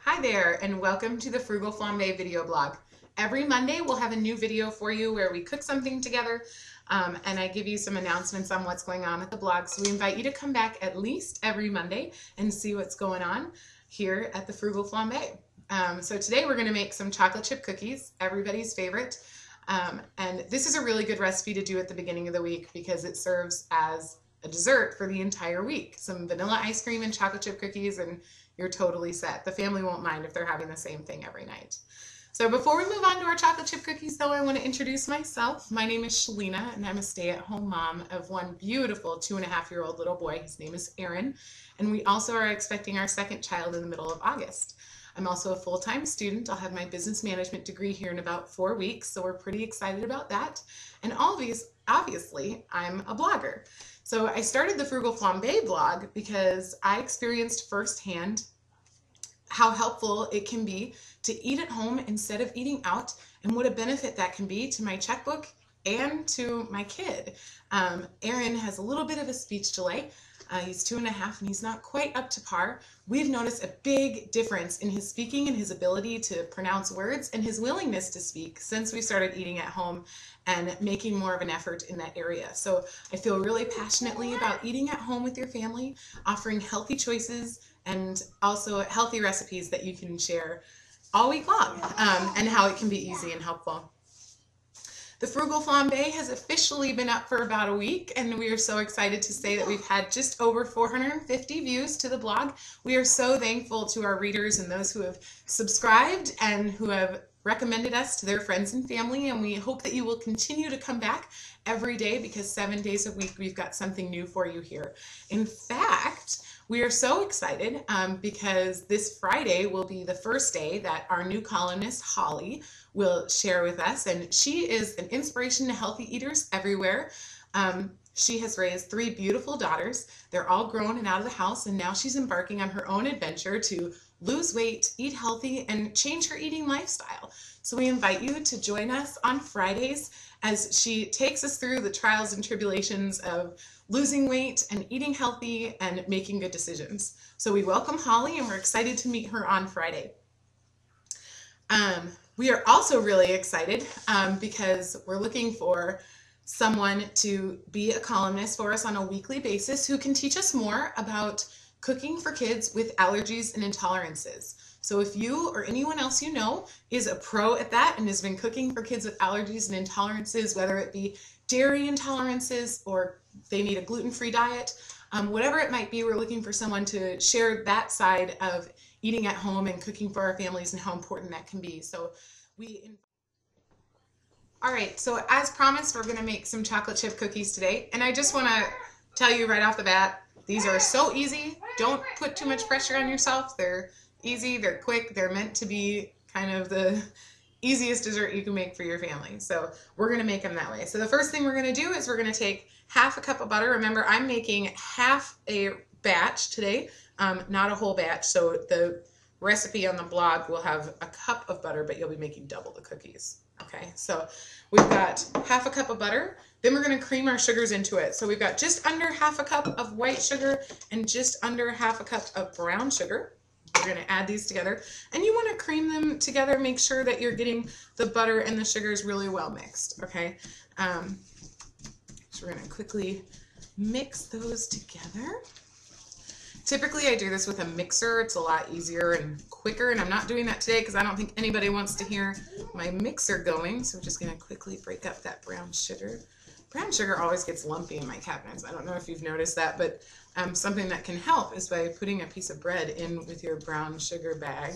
Hi there, and welcome to the Frugal Flambe video blog. Every Monday we'll have a new video for you where we cook something together and I give you some announcements on what's going on at the blog. So we invite you to come back at least every Monday and see what's going on here at the Frugal Flambe. So today we're going to make some chocolate chip cookies, everybody's favorite. And this is a really good recipe to do at the beginning of the week because it serves as a dessert for the entire week. Some vanilla ice cream and chocolate chip cookies and you're totally set. The family won't mind if they're having the same thing every night. So before we move on to our chocolate chip cookies though, I want to introduce myself. My name is Shalina and I'm a stay-at-home mom of one beautiful 2.5-year-old little boy. His name is Aaron. And we also are expecting our second child in the middle of August. I'm also a full-time student. I'll have my business management degree here in about 4 weeks, so we're pretty excited about that. And obviously, I'm a blogger. So I started the Frugal Flambe blog because I experienced firsthand how helpful it can be to eat at home instead of eating out and what a benefit that can be to my checkbook and to my kid. Aaron has a little bit of a speech delay. He's 2.5 and he's not quite up to par. We've noticed a big difference in his speaking and his ability to pronounce words and his willingness to speak since we started eating at home and making more of an effort in that area. So I feel really passionately about eating at home with your family, offering healthy choices and also healthy recipes that you can share all week long and how it can be easy and helpful. The Frugal Flambe has officially been up for about a week, and we are so excited to say that we've had just over 450 views to the blog. We are so thankful to our readers and those who have subscribed and who have recommended us to their friends and family, and we hope that you will continue to come back every day because 7 days a week we've got something new for you here. In fact, we are so excited because this Friday will be the first day that our new columnist, Holly, will share with us. And she is an inspiration to healthy eaters everywhere. She has raised 3 beautiful daughters. They're all grown and out of the house, and now she's embarking on her own adventure to lose weight, eat healthy, and change her eating lifestyle. So we invite you to join us on Fridays as she takes us through the trials and tribulations of losing weight and eating healthy and making good decisions. So we welcome Holly and we're excited to meet her on Friday. We are also really excited because we're looking for someone to be a columnist for us on a weekly basis who can teach us more about cooking for kids with allergies and intolerances. So if you or anyone else you know is a pro at that and has been cooking for kids with allergies and intolerances, whether it be dairy intolerances or they need a gluten-free diet, whatever it might be, we're looking for someone to share that side of eating at home and cooking for our families and how important that can be. So all right, so as promised, we're gonna make some chocolate chip cookies today. And I just wanna tell you right off the bat, these are so easy. Don't put too much pressure on yourself. They're easy, they're quick, they're meant to be kind of the easiest dessert you can make for your family. So we're gonna make them that way. So the first thing we're gonna do is we're gonna take half a cup of butter. Remember, I'm making half a batch today, not a whole batch. So the recipe on the blog will have a cup of butter, but you'll be making double the cookies. Okay, so we've got half a cup of butter. Then we're going to cream our sugars into it. So we've got just under half a cup of white sugar and just under half a cup of brown sugar. We're going to add these together. And you want to cream them together. Make sure that you're getting the butter and the sugars really well mixed. Okay, so we're going to quickly mix those together. Typically I do this with a mixer. It's a lot easier and quicker, and I'm not doing that today because I don't think anybody wants to hear my mixer going. So I'm just going to quickly break up that brown sugar. Brown sugar always gets lumpy in my cabinets. I don't know if you've noticed that, but something that can help is by putting a piece of bread in with your brown sugar bag.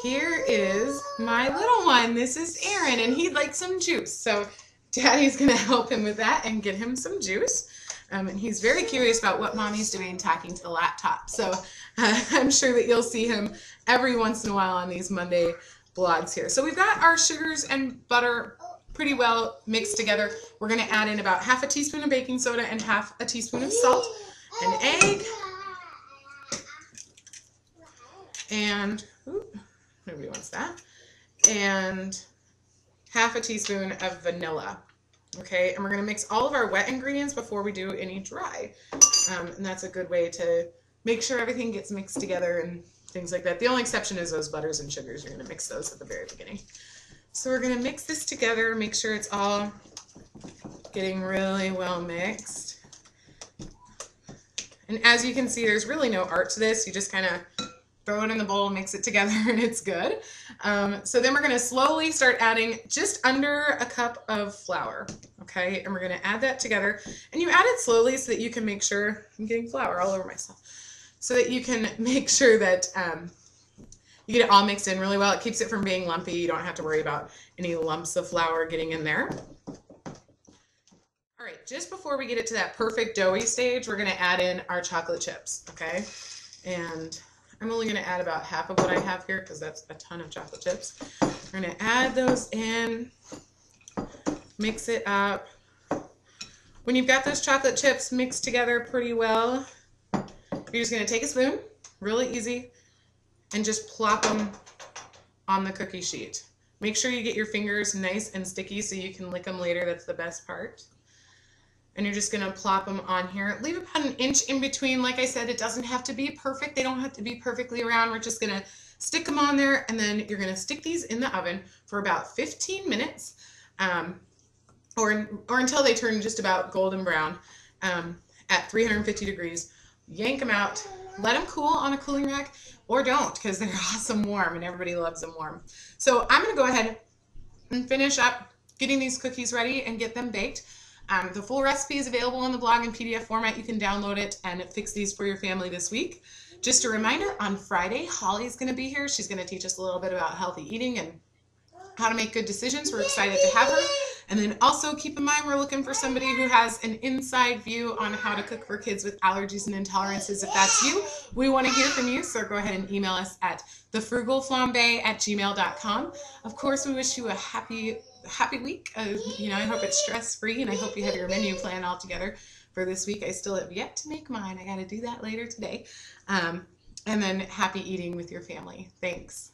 Here is my little one. This is Aaron, and he'd like some juice. So Daddy's going to help him with that and get him some juice. And he's very curious about what Mommy's doing talking to the laptop. So I'm sure that you'll see him every once in a while on these Monday blogs here. So we've got our sugars and butter pretty well mixed together. We're going to add in about half a teaspoon of baking soda and half a teaspoon of salt, an egg, and nobody wants that, and half a teaspoon of vanilla. Okay, and we're going to mix all of our wet ingredients before we do any dry. And that's a good way to make sure everything gets mixed together and things like that. The only exception is those butters and sugars. You're going to mix those at the very beginning. So we're going to mix this together, make sure it's all getting really well mixed. And as you can see, there's really no art to this. You just kind of throw it in the bowl, mix it together, and it's good. So then we're going to slowly start adding just under a cup of flour, okay? And we're going to add that together. And you add it slowly so that you can make sure, I'm getting flour all over myself, so that you can make sure that you get it all mixed in really well. It keeps it from being lumpy. You don't have to worry about any lumps of flour getting in there. All right, just before we get it to that perfect doughy stage, we're going to add in our chocolate chips, okay? And I'm only going to add about half of what I have here because that's a ton of chocolate chips. We're going to add those in, mix it up. When you've got those chocolate chips mixed together pretty well, you're just going to take a spoon, really easy, and just plop them on the cookie sheet. Make sure you get your fingers nice and sticky so you can lick them later. That's the best part. And you're just going to plop them on here. Leave about an inch in between. Like I said, it doesn't have to be perfect. They don't have to be perfectly round. We're just going to stick them on there, and then you're going to stick these in the oven for about 15 minutes or until they turn just about golden brown at 350 degrees. Yank them out. Let them cool on a cooling rack, or don't, because they're awesome warm, and everybody loves them warm. So I'm going to go ahead and finish up getting these cookies ready and get them baked. The full recipe is available on the blog in PDF format. You can download it and fix these for your family this week. Just a reminder, on Friday, Holly's going to be here. She's going to teach us a little bit about healthy eating and how to make good decisions. We're excited to have her. And then also keep in mind, we're looking for somebody who has an inside view on how to cook for kids with allergies and intolerances. If that's you, we want to hear from you. So go ahead and email us at thefrugalflambe@gmail.com. Of course, we wish you a happy week. You know, I hope it's stress-free, and I hope you have your menu plan all together for this week. I still have yet to make mine. I got to do that later today. And then happy eating with your family. Thanks.